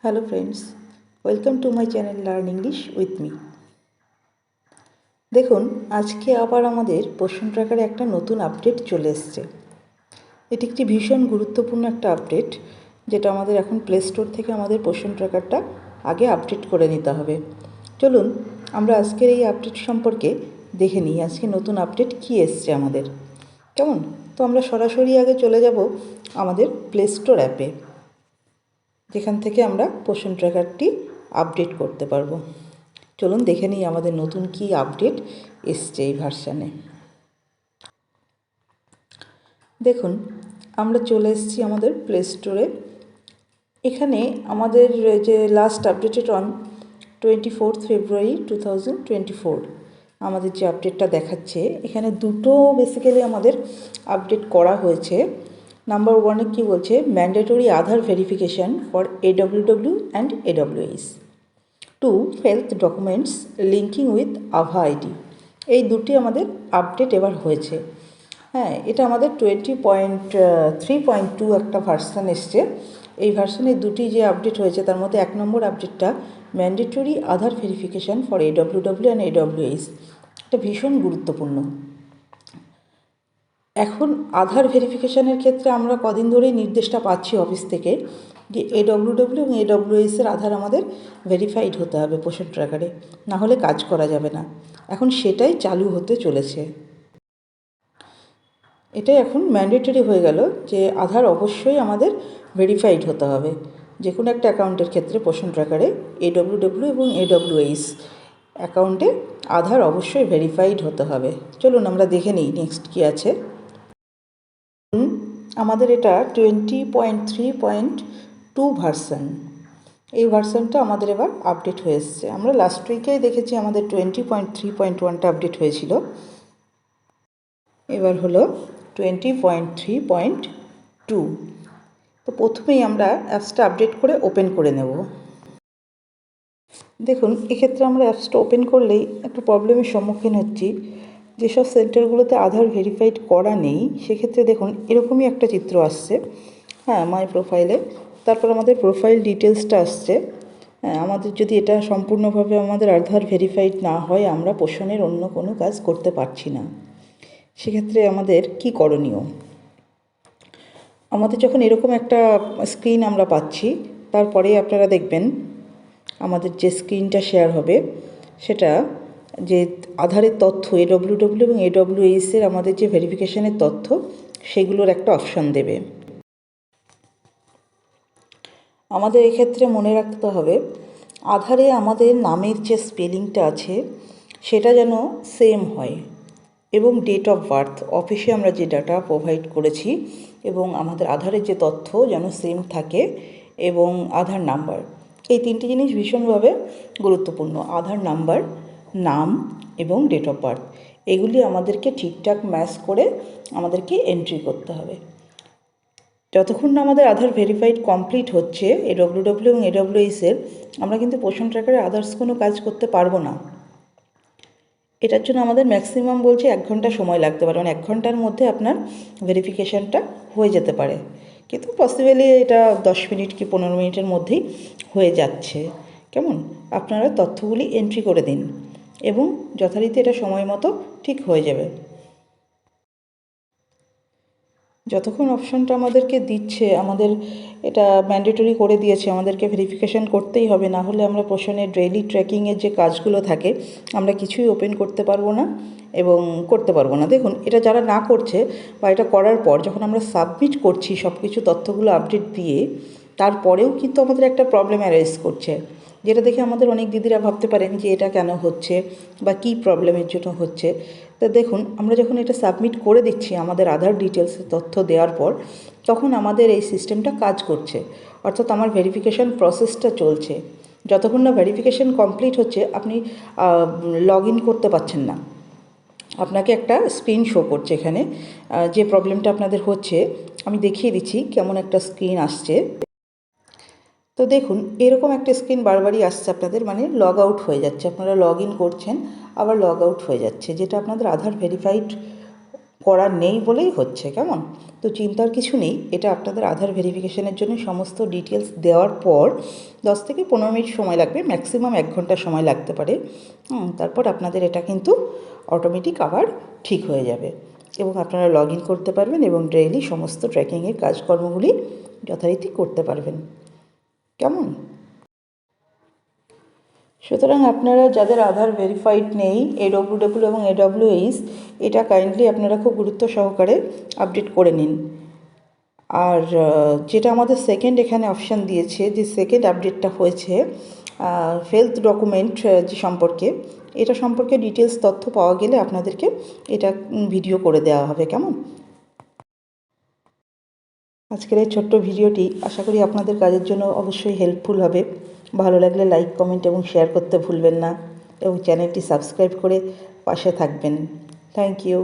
Hello friends, welcome to my channel Learn English with me. দেখুন আজকে আবার আমাদের পোষণ ট্র্যাকারে একটা নতুন আপডেট চলে এসেছে। এটি একটি ভীষণ গুরুত্বপূর্ণ একটা আপডেট, যেটা আমাদের এখন প্লে স্টোর থেকে আমাদের পোষণ ট্র্যাকারটা আগে আপডেট করে নিতে হবে। চলুন আমরা আজকের এই আপডেট সম্পর্কে দেখে নিই, আজকে নতুন আপডেট কী এসছে আমাদের। কেমন? তো আমরা সরাসরি আগে চলে যাব আমাদের প্লে স্টোর অ্যাপে, যেখান থেকে আমরা পোষণ ট্র্যাকারটি আপডেট করতে পারবো। চলুন দেখে নিই আমাদের নতুন কি আপডেট এসছে এই ভার্সানে। দেখুন আমরা চলে এসেছি আমাদের প্লে স্টোরে। এখানে আমাদের যে লাস্ট আপডেটেড অন 24 ফেব্রুয়ারি 2024 আমাদের যে আপডেটটা দেখাচ্ছে, এখানে দুটো বেসিক্যালি আমাদের আপডেট করা হয়েছে। নাম্বার ওয়ানে কী বলছে, mandatory Aadhaar verification for AWW and AWS to health documents linking with আভা আইডি। এই দুটি আমাদের আপডেট এবার হয়েছে। হ্যাঁ, এটা আমাদের 20.3.2 একটা ভার্সান এসছে। এই ভার্সানে দুটি যে আপডেট হয়েছে তার মধ্যে 1 নম্বর আপডেটটা mandatory Aadhaar verification for AWW and AWS। এটা ভীষণ গুরুত্বপূর্ণ। এখন আধার ভেরিফিকেশানের ক্ষেত্রে আমরা কদিন ধরেই নির্দেশটা পাচ্ছি অফিস থেকে যে AWW এবং AWS-এর আধার আমাদের ভেরিফাইড হতে হবে পোষণ ট্র্যাকারে, না হলে কাজ করা যাবে না। এখন সেটাই চালু হতে চলেছে। এটাই এখন ম্যান্ডেটরি হয়ে গেল যে আধার অবশ্যই আমাদের ভেরিফাইড হতে হবে যে কোনো একটা অ্যাকাউন্টের ক্ষেত্রে। পোষণ ট্র্যাকারে AWW এবং AWS অ্যাকাউন্টে আধার অবশ্যই ভেরিফাইড হতে হবে। চলুন আমরা দেখে নিই নেক্সট কী আছে। আমাদের এটা 20.3.2 ভার্সান। এই ভার্সানটা আমাদের এবার আপডেট হয়ে এসছে। আমরা লাস্ট উইকেই দেখেছি আমাদের 20.3.1টা আপডেট হয়েছিল, এবার হলো 20.3.2। তো প্রথমেই আমরা অ্যাপসটা আপডেট করে ওপেন করে নেব। দেখুন এক্ষেত্রে আমরা অ্যাপসটা ওপেন করলেই একটা প্রবলেমের সম্মুখীন হচ্ছি। যেসব সেন্টারগুলোতে আধার ভেরিফাইড করা নেই সেক্ষেত্রে দেখুন এরকমই একটা চিত্র আসছে। হ্যাঁ, মাই প্রোফাইলে, তারপর আমাদের প্রোফাইল ডিটেলসটা আসছে। হ্যাঁ, আমাদের যদি এটা সম্পূর্ণভাবে আমাদের আধার ভেরিফাইড না হয় আমরা পোষণের অন্য কোনো কাজ করতে পারছি না। সেক্ষেত্রে আমাদের কি করণীয়? আমাদের যখন এরকম একটা স্ক্রিন আমরা পাচ্ছি, তারপরেই আপনারা দেখবেন আমাদের যে স্ক্রিনটা শেয়ার হবে সেটা যে আধারের তথ্য AWW এবং AWS-এর আমাদের যে ভেরিফিকেশানের তথ্য সেগুলোর একটা অপশান দেবে। আমাদের এক্ষেত্রে মনে রাখতে হবে আধারে আমাদের নামের যে স্পেলিংটা আছে সেটা যেন সেম হয়, এবং ডেট অফ বার্থ অফিসে আমরা যে ডাটা প্রোভাইড করেছি এবং আমাদের আধারের যে তথ্য যেন সেম থাকে, এবং আধার নাম্বার, এই তিনটি জিনিস ভীষণভাবে গুরুত্বপূর্ণ। আধার নাম্বার, নাম এবং ডেট অফ বার্থ, এগুলি আমাদেরকে ঠিকঠাক ম্যাচ করে আমাদেরকে এন্ট্রি করতে হবে। যতক্ষণ না আমাদের আধার ভেরিফাইড কমপ্লিট হচ্ছে AWW এবং AWS-এর, আমরা কিন্তু পোষণ ট্র্যাকারে আদার্স কোনো কাজ করতে পারবো না। এটার জন্য আমাদের ম্যাক্সিমাম বলছে 1 ঘন্টা সময় লাগতে পারে, মানে 1 ঘন্টার মধ্যে আপনার ভেরিফিকেশানটা হয়ে যেতে পারে, কিন্তু পসিবলি এটা 10 মিনিট কি 15 মিনিটের মধ্যেই হয়ে যাচ্ছে। কেমন? আপনারা তথ্যগুলি এন্ট্রি করে দিন এবং যথারীতি এটা সময় মতো ঠিক হয়ে যাবে। যতক্ষণ অপশানটা আমাদেরকে দিচ্ছে, আমাদের এটা ম্যান্ডেটরি করে দিয়েছে, আমাদেরকে ভেরিফিকেশান করতেই হবে, না হলে আমরা পোষণের ডেইলি ট্র্যাকিংয়ের যে কাজগুলো থাকে আমরা কিছুই ওপেন করতে পারবো না এবং করতে পারবো না। দেখুন এটা যারা না করছে বা এটা করার পর যখন আমরা সাবমিট করছি সব কিছু তথ্যগুলো আপডেট দিয়ে, তারপরেও কিন্তু আমাদের একটা প্রবলেম অ্যারাইজ করছে, যেটা দেখে আমাদের অনেক দিদিরা ভাবতে পারেন যে এটা কেন হচ্ছে বা কী প্রবলেমের জন্য হচ্ছে। তা দেখুন আমরা যখন এটা সাবমিট করে দিচ্ছি আমাদের আধার ডিটেলসের তথ্য দেওয়ার পর, তখন আমাদের এই সিস্টেমটা কাজ করছে, অর্থাৎ আমার ভেরিফিকেশান প্রসেসটা চলছে। যতক্ষণ না ভেরিফিকেশান কমপ্লিট হচ্ছে আপনি লগ ইন করতে পারছেন না। আপনাকে একটা স্ক্রিন শো করছে এখানে, যে প্রবলেমটা আপনাদের হচ্ছে আমি দেখিয়ে দিচ্ছি কেমন একটা স্ক্রিন আসছে। তো দেখুন এরকম একটা স্ক্রিন বারবারই আসছে আপনাদের, মানে লগ আউট হয়ে যাচ্ছে, আপনারা লগ ইন করছেন আবার লগ আউট হয়ে যাচ্ছে, যেটা আপনাদের আধার ভেরিফাইড করা নেই বলেই হচ্ছে, কেমন? তো চিন্তার কিছু নেই, এটা আপনাদের আধার ভেরিফিকেশনের জন্য সমস্ত ডিটেলস দেওয়ার পর 10 থেকে 15 মিনিট সময় লাগবে, ম্যাক্সিমাম 1 ঘন্টা সময় লাগতে পারে। তারপর আপনাদের এটা কিন্তু অটোমেটিক আবার ঠিক হয়ে যাবে এবং আপনারা লগ ইন করতে পারবেন এবং ডেইলি সমস্ত ট্র্যাকিংয়ের কাজকর্মগুলি যথারীতি করতে পারবেন, কেমন? সুতরাং আপনারা যাদের আধার ভেরিফাইড নেই, AWW এবং AWS, এটা কাইন্ডলি আপনারা খুব গুরুত্ব সহকারে আপডেট করে নিন। আর যেটা আমাদের সেকেন্ড এখানে অপশান দিয়েছে, যে সেকেন্ড আপডেটটা হয়েছে হেলথ ডকুমেন্ট যে সম্পর্কে, এটা সম্পর্কে ডিটেলস তথ্য পাওয়া গেলে আপনাদেরকে এটা ভিডিও করে দেওয়া হবে, কেমন? আজকের এই ছোট্ট ভিডিওটি আশা করি আপনাদের কাজের জন্য অবশ্যই হেল্পফুল হবে। ভালো লাগলে লাইক, কমেন্ট এবং শেয়ার করতে ভুলবেন না এবং চ্যানেলটি সাবস্ক্রাইব করে পাশে থাকবেন। Thank you.